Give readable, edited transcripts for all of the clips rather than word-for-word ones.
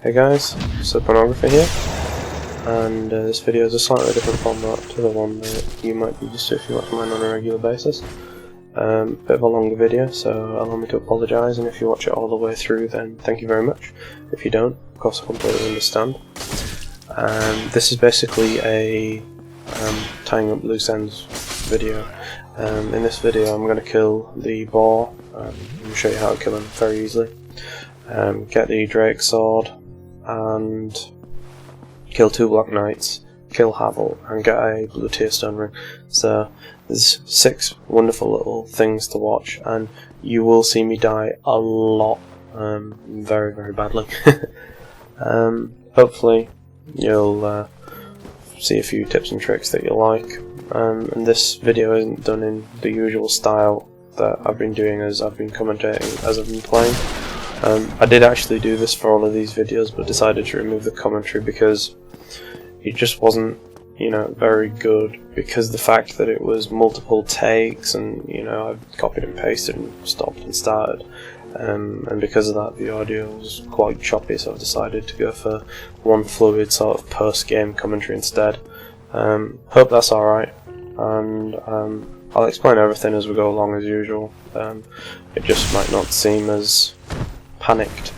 Hey guys, SirPwnography here, and this video is a slightly different format to the one that you might be used to if you watch mine on a regular basis. Bit of a longer video, so allow me to apologise, and if you watch it all the way through then thank you very much. If you don't, of course I completely understand. This is basically a tying up loose ends video. In this video I'm going to kill the boar, I'm going to show you how to kill him very easily. Get the Drake sword and kill 2 Black Knights, kill Havel, and get a blue tier stone ring. So there's 6 wonderful little things to watch, and you will see me die a lot, very very badly. Hopefully you'll see a few tips and tricks that you like. And this video isn't done in the usual style that I've been doing as I've been commentating as I've been playing. I did actually do this for all of these videos, but decided to remove the commentary because it just wasn't, very good, because the fact that it was multiple takes and, I copied and pasted and stopped and started, and because of that the audio was quite choppy, so I decided to go for one fluid sort of post-game commentary instead. Hope that's alright, and I'll explain everything as we go along as usual. It just might not seem as panicked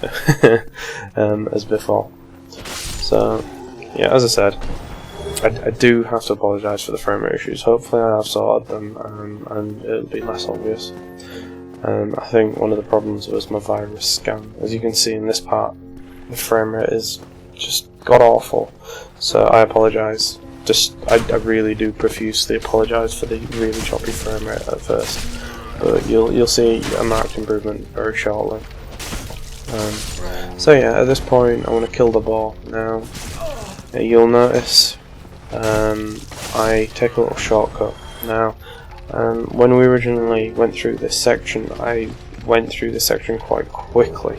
as before. So yeah, as I said, I do have to apologise for the frame rate issues. Hopefully I have sorted them, and it'll be less obvious. I think one of the problems was my virus scan. As you can see in this part, the frame rate is just god awful, so I apologise. I really do profusely apologise for the really choppy frame rate at first, but you'll see a marked improvement very shortly. So yeah, at this point I want to kill the boar. Now you'll notice I take a little shortcut. Now when we originally went through this section, I went through this section quite quickly,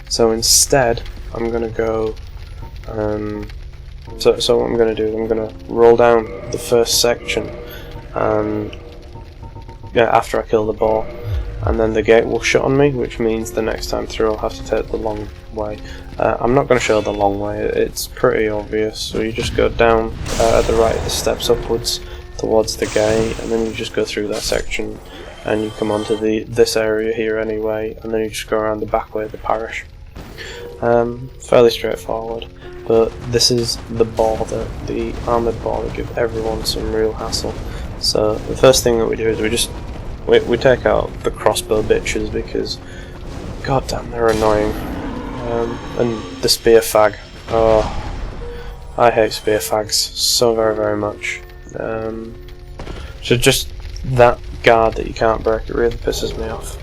so instead I'm going to go so what I'm going to do is I'm going to roll down the first section, and after I kill the boar, and then the gate will shut on me, which means the next time through I'll have to take the long way. I'm not going to show the long way, it's pretty obvious. So you just go down at the right, the steps upwards towards the gate, and then you just go through that section and you come onto this area here anyway, and then you just go around the back way of the parish. Fairly straightforward, but this is the armoured boar that give everyone some real hassle. So the first thing that we do is we take out the crossbow bitches, because goddamn they're annoying, and the spear fag. Oh, I hate spear fags so very very much. So just that guard that you can't break, it really pisses me off.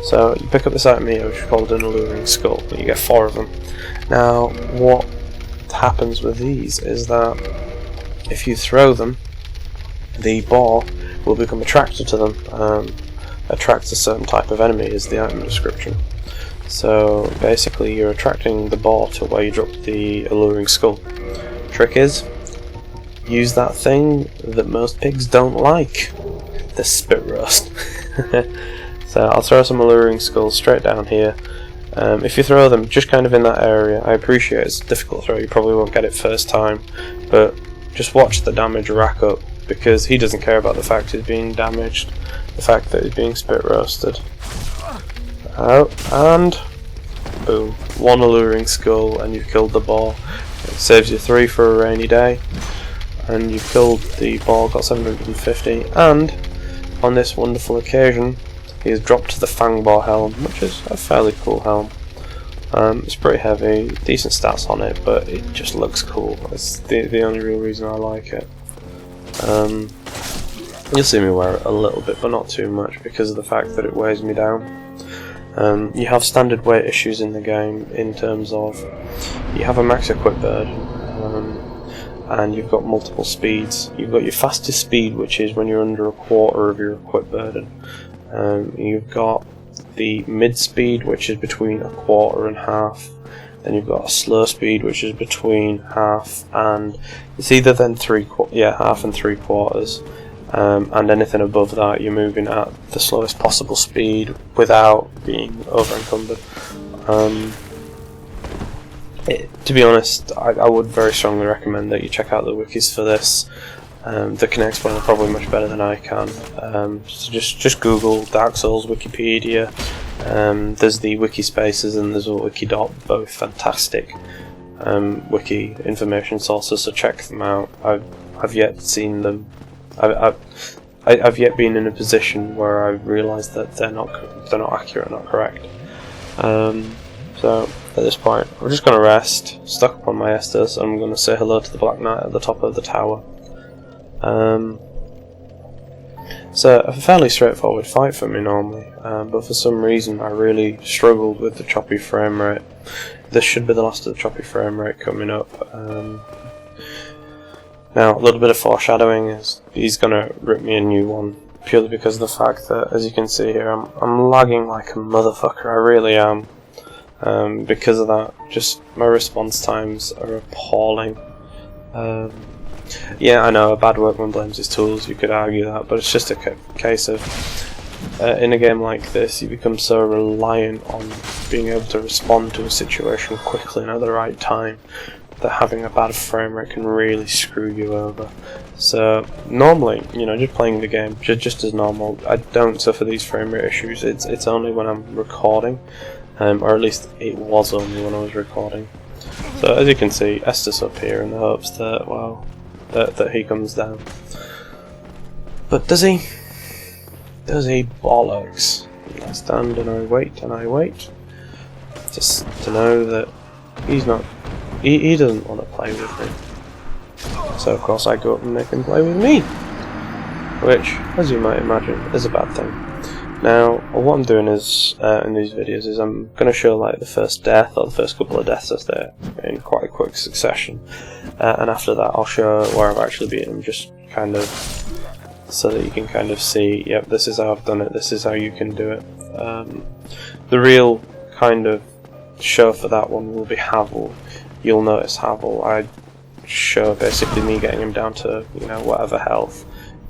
So you pick up this item here, which is called an alluring skull, and you get 4 of them. Now what happens with these is that if you throw them, the boar will become attracted to them. Attracts a certain type of enemy is the item description. So basically you're attracting the boar to where you dropped the alluring skull. Trick is, use that thing that most pigs don't like, the spit roast. So I'll throw some alluring skulls straight down here. If you throw them just kind of in that area, I appreciate it's a difficult throw, you probably won't get it first time, but just watch the damage rack up, because he doesn't care about the fact he's being damaged, the fact that he's being spit roasted. And boom, 1 alluring skull and you've killed the boar. It saves you 3 for a rainy day, and you've killed the boar, got 750, and on this wonderful occasion he has dropped the Fangboar helm, which is a fairly cool helm. It's pretty heavy, decent stats on it, but it just looks cool. It's the only real reason I like it. You'll see me wear it a little bit, but not too much, because of the fact that it weighs me down. You have standard weight issues in the game, in terms of you have a max equip burden, and you've got multiple speeds. You've got your fastest speed, which is when you're under a quarter of your equip burden. You've got the mid speed, which is between a quarter and half. Then you've got a slow speed, which is between half and it's either then half and 3/4. And anything above that you're moving at the slowest possible speed without being over encumbered. To be honest, I would very strongly recommend that you check out the wikis for this. They can explain it probably much better than I can. So just Google Dark Souls Wikipedia. There's the wiki spaces and there's a wikidot, both fantastic wiki information sources. So check them out. I've yet seen them. I've yet been in a position where I've realised that they're not accurate, not correct. So at this point, I'm just going to rest, stock up on my Estus, and I'm going to say hello to the Black Knight at the top of the tower. So a fairly straightforward fight for me normally, but for some reason I really struggled with the choppy frame rate. This should be the last of the choppy frame rate coming up. Now, a little bit of foreshadowing is he's going to rip me a new one, purely because of the fact that, as you can see here, I'm lagging like a motherfucker, I really am. Because of that, just my response times are appalling. Yeah, I know, a bad workman blames his tools, you could argue that, but it's just a case of, in a game like this, you become so reliant on being able to respond to a situation quickly and at the right time, that having a bad frame rate can really screw you over. So normally, you know, just playing the game just as normal, I don't suffer these frame rate issues. It's only when I'm recording, or at least it was only when I was recording. So as you can see, Estus up here in the hopes that, well, that he comes down. But does he? Does he? Bollocks. I stand and I wait, just to know that he's not. He doesn't want to play with me. So of course I go up and make him play with me, which, as you might imagine, is a bad thing. Now, what I'm doing is, in these videos, is I'm going to show like the first death, or the first couple of deaths as they're in quite a quick succession, and after that I'll show where I've actually beaten them, just kind of, so that you can kind of see, yep, this is how I've done it, this is how you can do it. The real kind of show for that one will be Havel. You'll notice Havel, I show basically me getting him down to, you know, whatever health,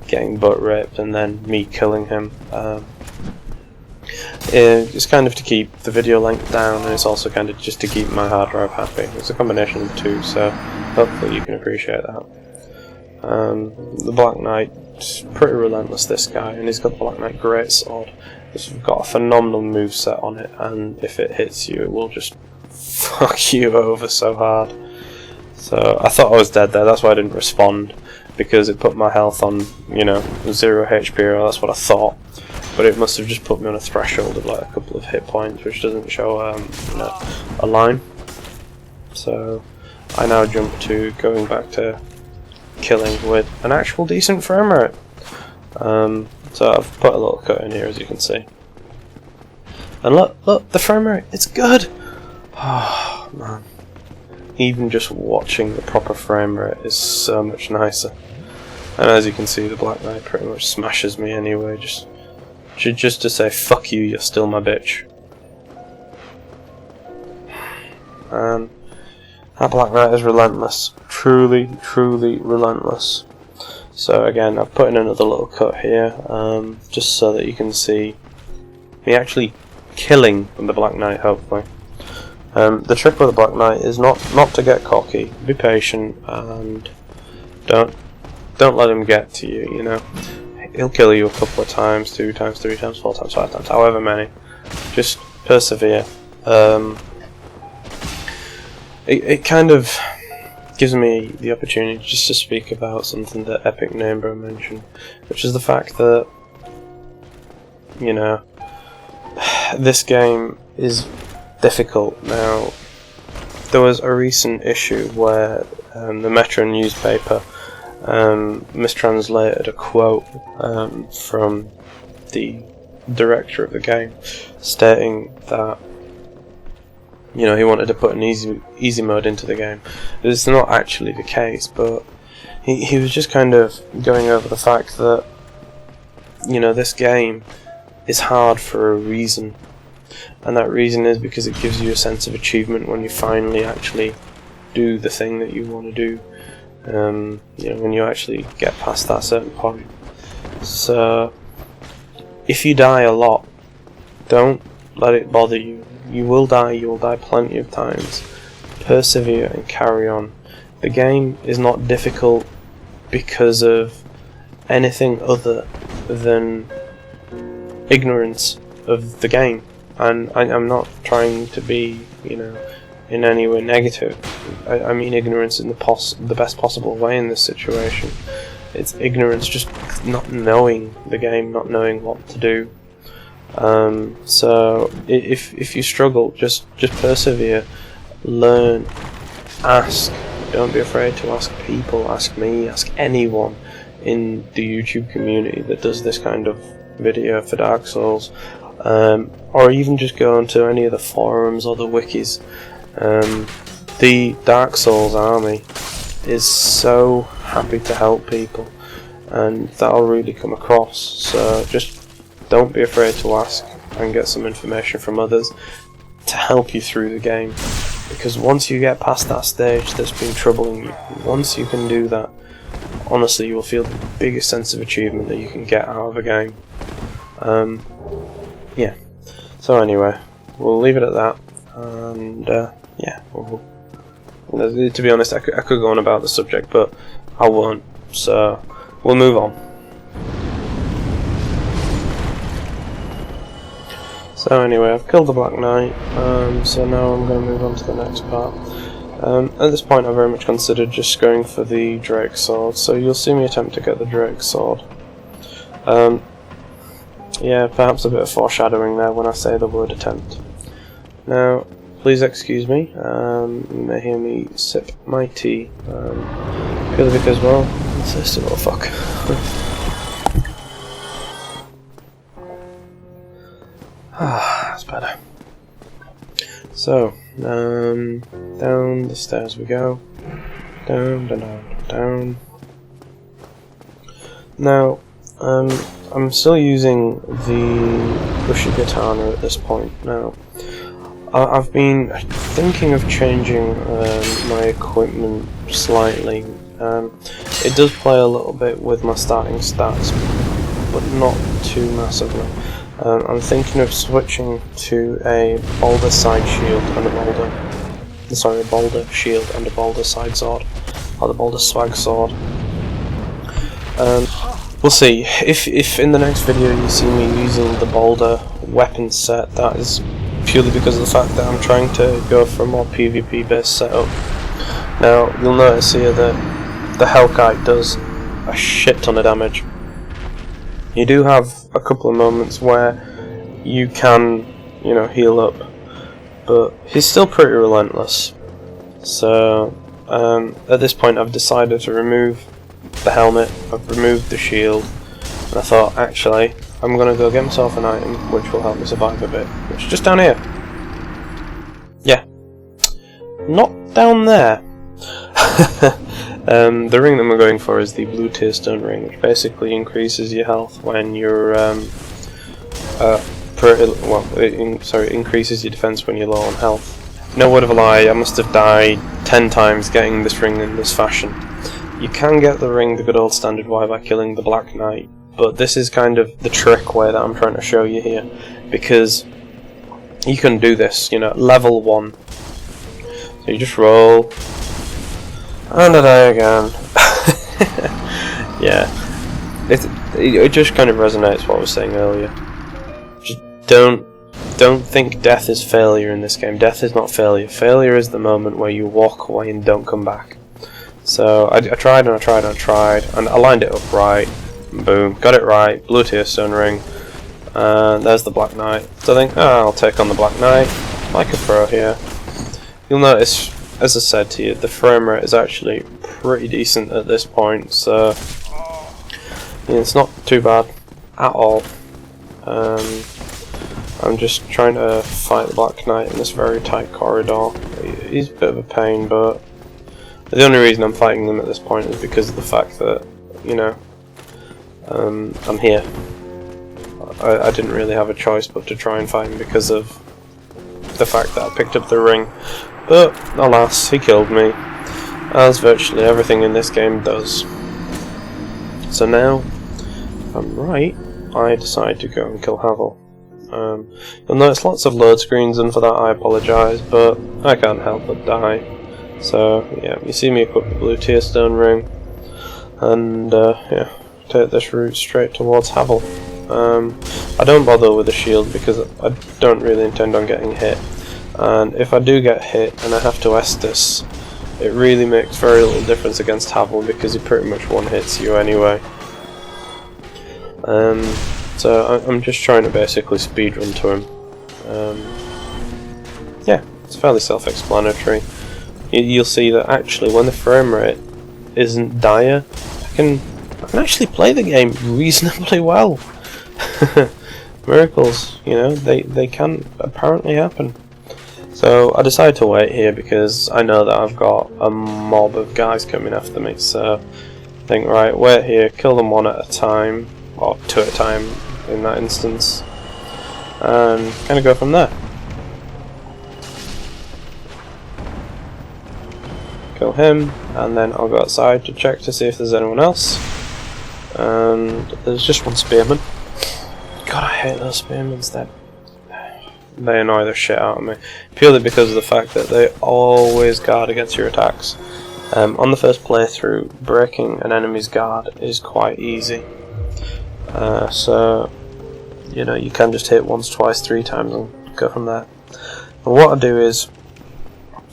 getting butt ripped, and then me killing him. It's kind of to keep the video length down, and it's also kind of just to keep my hard drive happy. It's a combination of the two, so hopefully you can appreciate that. The Black Knight's pretty relentless, this guy, and he's got the Black Knight Greatsword. It's got a phenomenal moveset on it, and if it hits you, it will just fuck you over so hard. So I thought I was dead there, that's why I didn't respond, because it put my health on, you know, 0 HP, or that's what I thought. But it must have just put me on a threshold of like a couple of hit points, which doesn't show you know, a line. So I now jump to going back to killing with an actual decent frame rate. So I've put a little cut in here, as you can see. And look, the frame rate, it's good! Oh man. Even just watching the proper frame rate is so much nicer. And as you can see, the Black Knight pretty much smashes me anyway, just to say, fuck you, you're still my bitch. And that Black Knight is relentless. Truly, truly relentless. So again, I've put in another little cut here, just so that you can see me actually killing the Black Knight, hopefully. The trick with the Black Knight is not to get cocky. Be patient and don't let him get to you, you know. He'll kill you a couple of times, 2 times, 3 times, 4 times, 5 times, however many. Just persevere. It kind of gives me the opportunity just to speak about something that Epic Namebro mentioned, which is the fact that, you know, this game is difficult. Now, there was a recent issue where the Metro newspaper mistranslated a quote from the director of the game, stating that, you know, he wanted to put an easy mode into the game. It's not actually the case, but he was just kind of going over the fact that, you know, this game is hard for a reason, and that reason is because it gives you a sense of achievement when you finally actually do the thing that you want to do. You know, when you actually get past that certain point. So if you die a lot, don't let it bother you. You will die plenty of times. persevere and carry on. The game is not difficult because of anything other than ignorance of the game, and I'm not trying to be, you know, in any way negative. I mean ignorance in the best possible way in this situation. It's ignorance, just not knowing the game, not knowing what to do. So if you struggle, just persevere, learn, ask. Don't be afraid to ask people, ask me, ask anyone in the YouTube community that does this kind of video for Dark Souls, or even just go onto any of the forums or the wikis. The Dark Souls army is so happy to help people, and that'll really come across. So just don't be afraid to ask and get some information from others to help you through the game, because once you get past that stage that's been troubling you, once you can do that, honestly you will feel the biggest sense of achievement that you can get out of a game. Yeah, so anyway, we'll leave it at that, and yeah, to be honest, I could go on about the subject, but I won't, so we'll move on. So anyway, I've killed the Black Knight, so now I'm going to move on to the next part. At this point I very much considered just going for the Drake Sword, so you'll see me attempt to get the Drake Sword. Yeah, perhaps a bit of foreshadowing there when I say the word attempt. Now, please excuse me, you may hear me sip my tea, purely because, well, it's this little fuck. That's better. So, down the stairs we go. Down, down, down, down. Now, I'm still using the pushy katana at this point. Now, I've been thinking of changing my equipment slightly. It does play a little bit with my starting stats, but not too massively. I'm thinking of switching to a boulder side shield and a boulder shield and a boulder side sword, or the boulder swag sword. We'll see. If in the next video you see me using the boulder weapon set, that is purely because of the fact that I'm trying to go for a more PvP based setup. Now you'll notice here that the Hellkite does a shit ton of damage. You do have a couple of moments where you can, you know, heal up, but he's still pretty relentless. So at this point I've decided to remove the helmet, I've removed the shield, and I thought, actually, I'm going to go get myself an item which will help me survive a bit, which is just down here. Yeah. Not down there. The ring that we're going for is the blue tear stone ring, which basically increases your health when you're increases your defense when you're low on health. No word of a lie, I must have died 10 times getting this ring in this fashion. You can get the ring the good old standard way by killing the Black Knight, but this is kind of the trick way that I'm trying to show you here, because you can do this, you know, level 1. So you just roll, and I die again. Yeah, it just kind of resonates what I was saying earlier. Just don't think death is failure in this game. Death is not failure. Failure is the moment where you walk away and don't come back. So I tried and I tried and I tried, and I lined it up right. Boom, got it right. Blue tear stone ring. There's the Black Knight. So I think, I'll take on the Black Knight like a pro here. You'll notice, as I said to you, the frame rate is actually pretty decent at this point, so yeah, it's not too bad at all. I'm just trying to fight the Black Knight in this very tight corridor. He's a bit of a pain, but the only reason I'm fighting them at this point is because of the fact that, you know, I'm here. I didn't really have a choice but to try and fight him because of the fact that I picked up the ring. But alas, he killed me, as virtually everything in this game does. So now, if I'm right, I decide to go and kill Havel. You'll notice lots of load screens, and for that I apologise, but I can't help but die. So yeah, you see me equip the blue tier stone ring, and yeah, take this route straight towards Havel. I don't bother with the shield because I don't really intend on getting hit, and if I do get hit and I have to Estus, it really makes very little difference against Havel because he pretty much one-hits you anyway. So I'm just trying to basically speedrun to him. Yeah, it's fairly self-explanatory. You'll see that actually when the frame rate isn't dire, I can actually play the game reasonably well. Miracles, you know, they can apparently happen. So I decided to wait here because I know that I've got a mob of guys coming after me, so I think, right, wait here, kill them one at a time, or two at a time in that instance, and kind of go from there. Kill him, and then I'll go outside to check to see if there's anyone else, and there's just one spearman. God, I hate those spearmen. They annoy the shit out of me, purely because of the fact that they always guard against your attacks. On the first playthrough, breaking an enemy's guard is quite easy. So, you know, you can just hit once, twice, 3 times and go from there. But what I do is,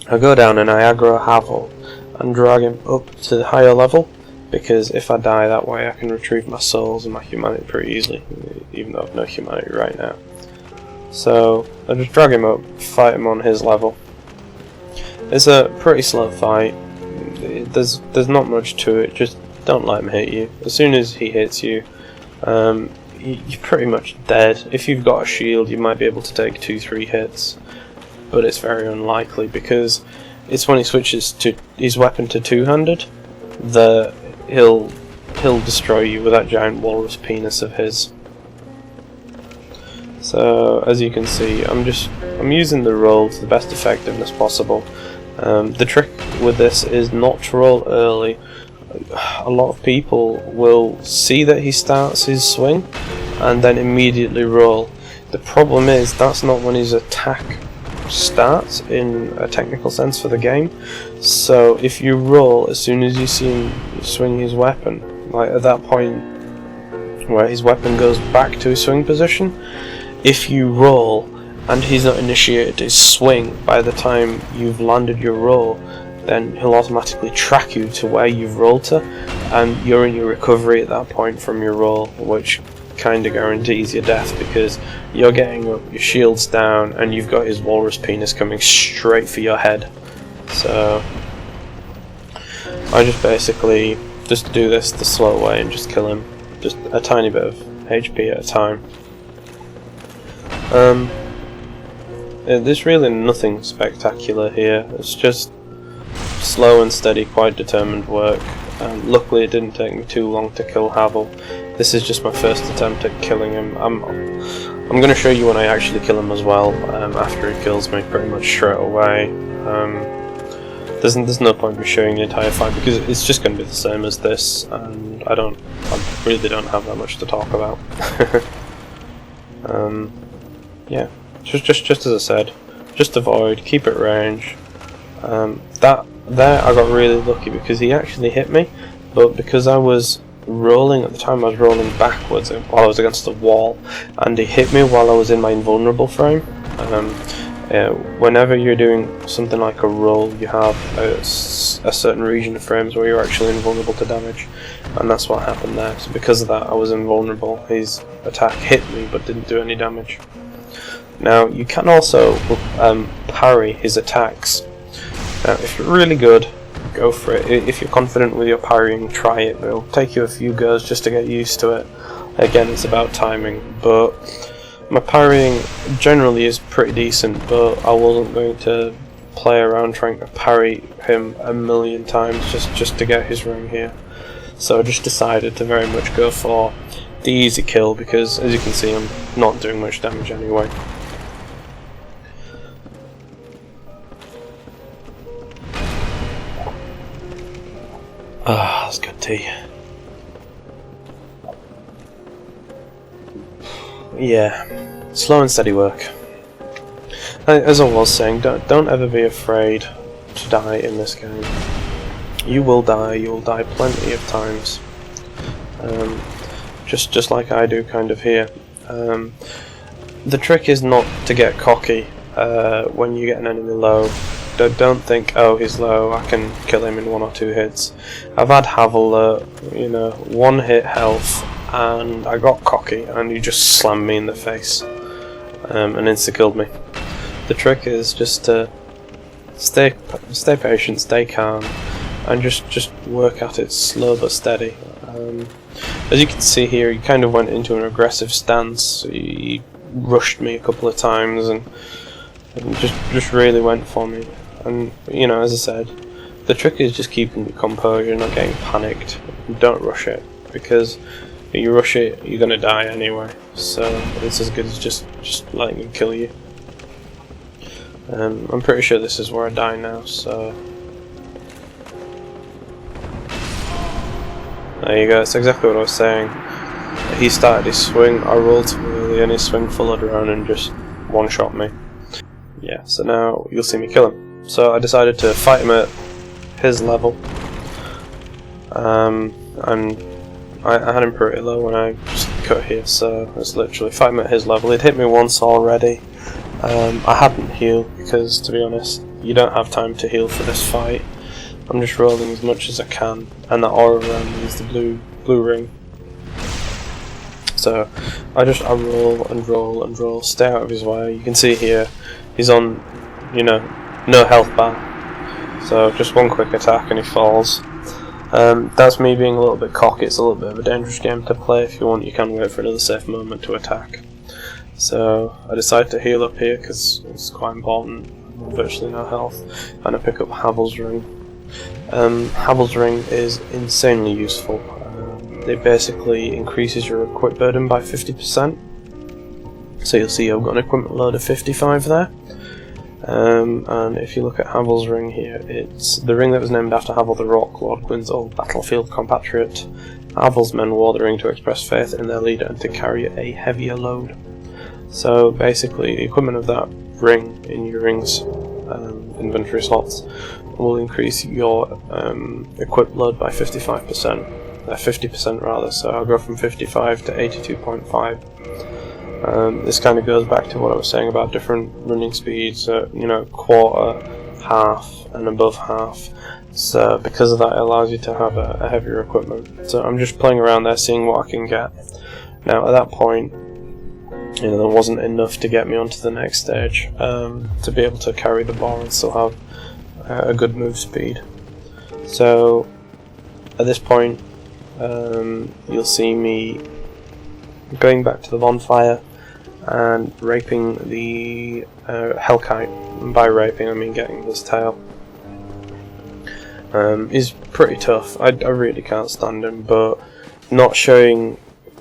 I go down and I aggro Havel and drag him up to the higher level, because if I die that way I can retrieve my souls and my humanity pretty easily, even though I've no humanity right now. So I just drag him up, fight him on his level. It's a pretty slow fight. There's not much to it, just don't let him hit you. As soon as he hits you, you're pretty much dead. If you've got a shield you might be able to take 2-3 hits, but it's very unlikely because it's when he switches to his weapon to two-handed that he'll destroy you with that giant walrus penis of his. So as you can see, I'm using the roll to the best effectiveness possible. The trick with this is not to roll early. A lot of people will see that he starts his swing and then immediately roll. The problem is that's not when his attack starts in a technical sense for the game. So if you roll as soon as you see him swing his weapon, like at that point where his weapon goes back to his swing position, if you roll and he's not initiated his swing by the time you've landed your roll, then he'll automatically track you to where you've rolled to, and you're in your recovery at that point from your roll, which kinda guarantees your death because you're getting up, your shield's down, and you've got his walrus penis coming straight for your head. So I just basically just do this the slow way and just kill him, just a tiny bit of HP at a time. There's really nothing spectacular here, it's just slow and steady, quite determined work. Luckily it didn't take me too long to kill Havel. This is just my first attempt at killing him. I'm going to show you when I actually kill him as well, after he kills me pretty much straight away. There's no point in me showing the entire fight because it's just going to be the same as this, and I really don't have that much to talk about. Yeah, just as I said, just avoid, keep at range. There I got really lucky because he actually hit me, but because I was rolling at the time, I was rolling backwards while I was against the wall, and he hit me while I was in my invulnerable frame. Whenever you're doing something like a roll, you have a certain region of frames where you're actually invulnerable to damage, and that's what happened there. So because of that, I was invulnerable. His attack hit me but didn't do any damage. Now you can also parry his attacks. Now if you're really good, go for it. If you're confident with your parrying, try it. It'll take you a few goes just to get used to it. Again, it's about timing, but my parrying generally is pretty decent, but I wasn't going to play around trying to parry him a million times just to get his ring here. So I just decided to very much go for the easy kill because, as you can see, I'm not doing much damage anyway. Ah, that's good tea. Yeah, slow and steady work. As I was saying, don't ever be afraid to die in this game. You will die plenty of times. Just like I do kind of here. The trick is not to get cocky when you get an enemy low. Don't think, oh, he's low, I can kill him in 1 or 2 hits. I've had Havel, 1 hit health, and I got cocky, and he just slammed me in the face, and insta-killed me. The trick is just to stay patient, stay calm, and just work at it slow but steady. As you can see here, he kind of went into an aggressive stance. He rushed me a couple of times and just really went for me. And as I said, the trick is just keeping your composure, not getting panicked. Don't rush it, because if you rush it, you're gonna die anyway. So it's as good as just letting him kill you. I'm pretty sure this is where I die now. So there you go. It's exactly what I was saying. He started his swing. I rolled too early, and his swing followed around and just one-shot me. Yeah. So now you'll see me kill him. So I decided to fight him at his level, and I had him pretty low when I just cut here, so it's literally fight him at his level. He'd hit me once already. I hadn't healed because, to be honest, you don't have time to heal for this fight. I'm just rolling as much as I can, and that aura around me is the blue ring. So I roll and roll and roll, stay out of his way. You can see here he's on, no health bar, so just 1 quick attack and he falls. That's me being a little bit cocky. It's a little bit of a dangerous game to play. If you want, you can wait for another safe moment to attack. So I decided to heal up here because it's quite important. Virtually no health, and I pick up Havel's ring. Havel's ring is insanely useful. It basically increases your equip burden by 50%. So you'll see I've got an equipment load of 55 there. And if you look at Havel's ring here, it's the ring that was named after Havel the Rock Lord, Gwyn's old battlefield compatriot. Havel's men wore the ring to express faith in their leader and to carry a heavier load. So basically, the equipment of that ring in your ring's inventory slots will increase your equip load by 55%. 50% rather, so I'll go from 55 to 82.5. This kind of goes back to what I was saying about different running speeds, quarter, half, and above half. So because of that, it allows you to have a heavier equipment. So I'm just playing around there, seeing what I can get. Now at that point, there wasn't enough to get me onto the next stage to be able to carry the bar and still have a good move speed. So at this point, you'll see me going back to the bonfire and raping the Hellkite. And by raping, I mean getting his tail. He's pretty tough. I really can't stand him, but not showing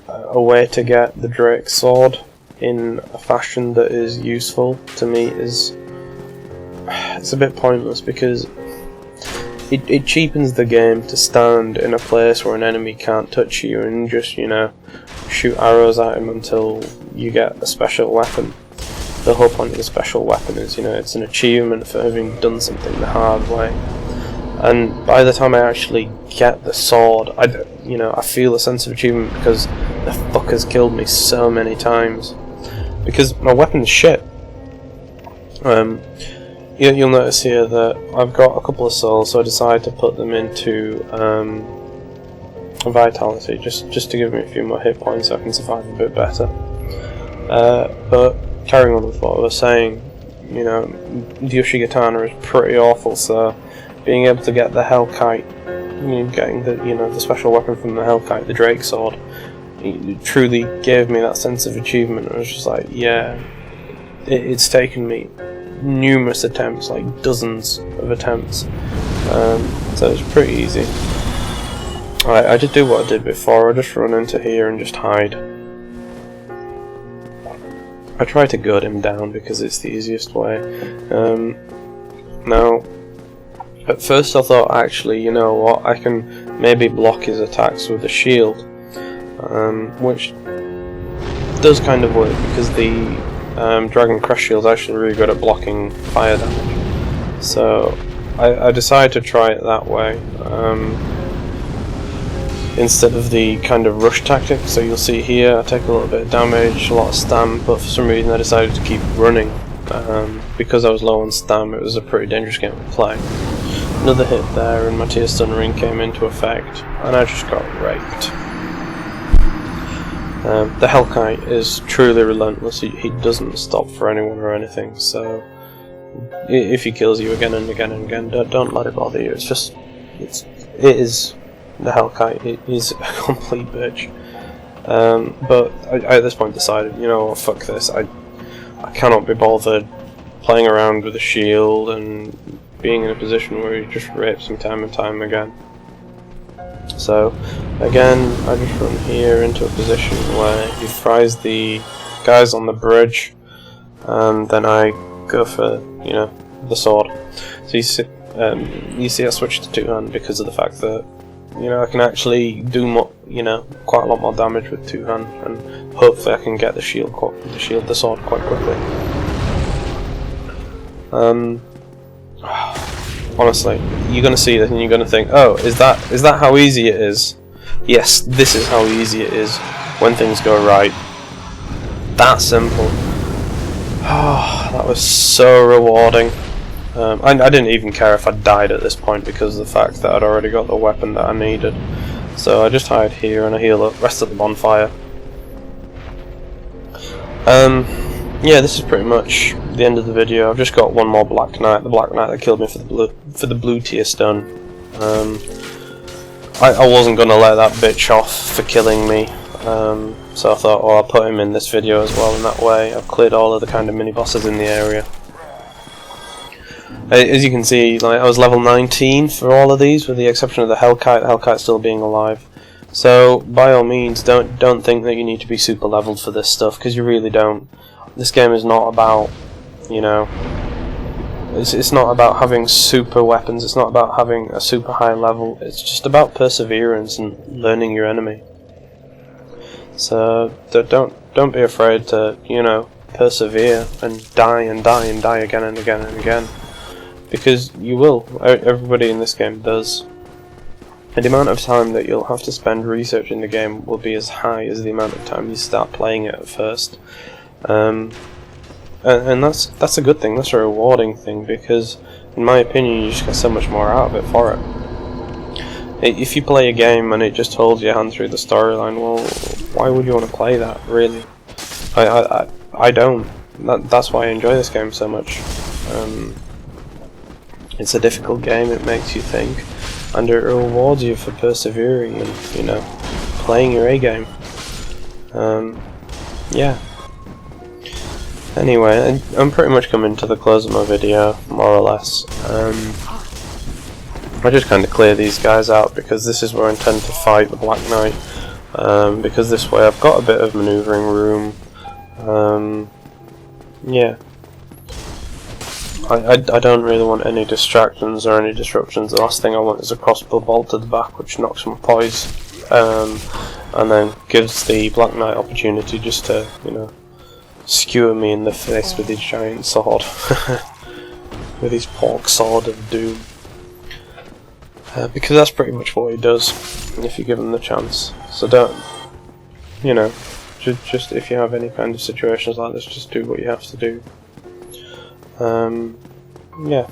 a way to get the Drake sword in a fashion that is useful to me it's a bit pointless, because it cheapens the game to stand in a place where an enemy can't touch you and just, shoot arrows at him until you get a special weapon. The whole point of the special weapon is, it's an achievement for having done something the hard way. And by the time I actually get the sword, I feel a sense of achievement because the fucker's killed me so many times. Because my weapon's shit. You'll notice here that I've got a couple of souls, so I decided to put them into vitality, just to give me a few more hit points so I can survive a bit better. But carrying on with what I was saying, the Yoshigatana is pretty awful, so being able to get the Hellkite, getting the special weapon from the Hellkite, the Drake sword, it truly gave me that sense of achievement. I was just like, yeah, it's taken me numerous attempts, like dozens of attempts, so it's pretty easy. Alright, I just do what I did before. I just run into here and just hide. I try to gut him down because it's the easiest way. Now, at first I thought, actually, you know what, I can maybe block his attacks with a shield, which does kind of work because the Dragon Crush Shield is actually really good at blocking fire damage. So I decided to try it that way instead of the kind of rush tactic. So you'll see here I take a little bit of damage, a lot of stam, but for some reason I decided to keep running. Because I was low on stam, it was a pretty dangerous game to play. Another hit there and my Tear Stun Ring came into effect and I just got raped. The Hellkite is truly relentless. He doesn't stop for anyone or anything, so if he kills you again and again and again, don't let it bother you. It is the Hellkite. He's a complete bitch. But I at this point decided, you know what, fuck this. I cannot be bothered playing around with a shield and being in a position where he just rapes me time and time again. So again, I just run here into a position where he fries the guys on the bridge, and then I go for, you know, the sword. So you see I switched to two-hand because of the fact that, you know, I can actually do more, you know, quite a lot more damage with two-hand, and hopefully I can get the sword quite quickly. Honestly, you're gonna see this and you're gonna think, oh, is that how easy it is? Yes, this is how easy it is when things go right. That simple. Oh, that was so rewarding. I didn't even care if I died at this point because of the fact that I'd already got the weapon that I needed. So I just hide here and I heal up, rest of the bonfire. Yeah, this is pretty much the end of the video. I've just got one more Black Knight, the Black Knight that killed me for the blue Tear Stun. I wasn't gonna let that bitch off for killing me, so I thought, well, I'll put him in this video as well, and that way I've cleared all of the kind of mini bosses in the area. As you can see, like, I was level 19 for all of these, with the exception of the Hellkite still being alive. So by all means, don't think that you need to be super leveled for this stuff, because you really don't. This game is not about, you know, it's not about having super weapons, it's not about having a super high level, it's just about perseverance and learning your enemy. So don't be afraid to, you know, persevere and die and die and die again and again and again, because you will. Everybody in this game does. And the amount of time that you'll have to spend researching the game will be as high as the amount of time you start playing it at first. And that's a good thing, that's a rewarding thing, because in my opinion you just get so much more out of it for it. If you play a game and it just holds your hand through the storyline, well, why would you want to play that, really? I don't. That's why I enjoy this game so much. It's a difficult game, it makes you think, and it rewards you for persevering and, you know, playing your A game. Yeah. Anyway, I'm pretty much coming to the close of my video, more or less. I just kind of clear these guys out because this is where I intend to fight the Black Knight. Because this way I've got a bit of maneuvering room. Yeah. I don't really want any distractions or any disruptions. The last thing I want is a crossbow bolt to the back which knocks my poise, and then gives the Black Knight opportunity just to, you know, skewer me in the face with his giant sword. With his pork sword of doom. Because that's pretty much what he does, if you give him the chance. So don't, you know, just if you have any kind of situations like this, just do what you have to do. Yeah.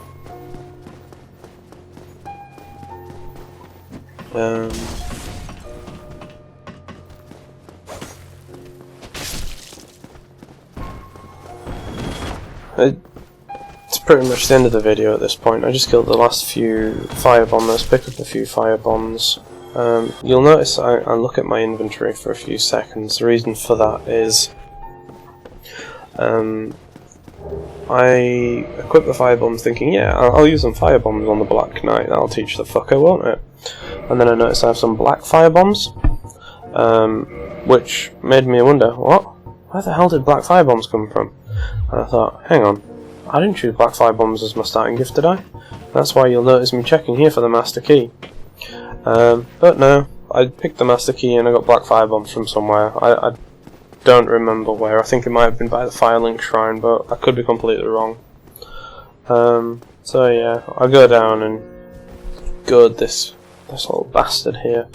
It's pretty much the end of the video at this point. I just killed the last few firebombers, picked up a few firebombs. You'll notice I look at my inventory for a few seconds. The reason for that is I equipped the firebombs thinking, yeah, I'll use some firebombs on the Black Knight, that'll teach the fucker, won't it? And then I noticed I have some black firebombs, which made me wonder, what? Where the hell did black firebombs come from? And I thought, hang on, I didn't choose black firebombs as my starting gift, did I? That's why you'll notice me checking here for the master key. But no, I picked the master key and I got black firebombs from somewhere. I don't remember where. I think it might have been by the Firelink Shrine, but I could be completely wrong. So yeah, I'll go down and goad this little bastard here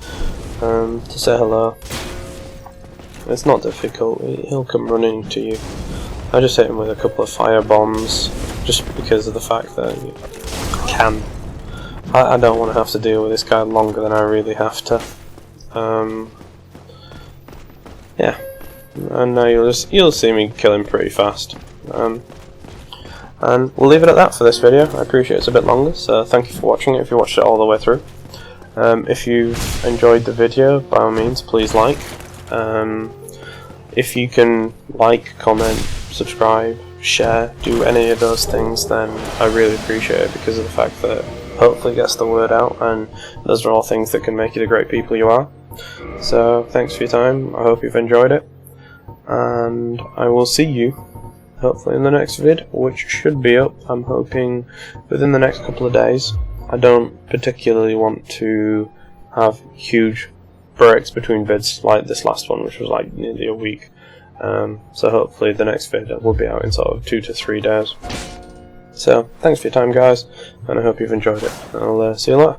to say hello. It's not difficult, he'll come running to you. I just hit him with a couple of fire bombs, just because of the fact that I can. I don't want to have to deal with this guy longer than I really have to. Yeah, and now you'll see me kill him pretty fast. And we'll leave it at that for this video. I appreciate it's a bit longer, so thank you for watching it if you watched it all the way through. If you've enjoyed the video, by all means, please like. If you can like, comment, subscribe, share, do any of those things, then I really appreciate it, because of the fact that hopefully it gets the word out, and those are all things that can make you the great people you are. So thanks for your time, I hope you've enjoyed it, and I will see you hopefully in the next vid, which should be up, I'm hoping, within the next couple of days. I don't particularly want to have huge breaks between vids like this last one, which was like nearly a week. So hopefully the next vid will be out in sort of 2 to 3 days. So thanks for your time, guys, and I hope you've enjoyed it. I'll see you later.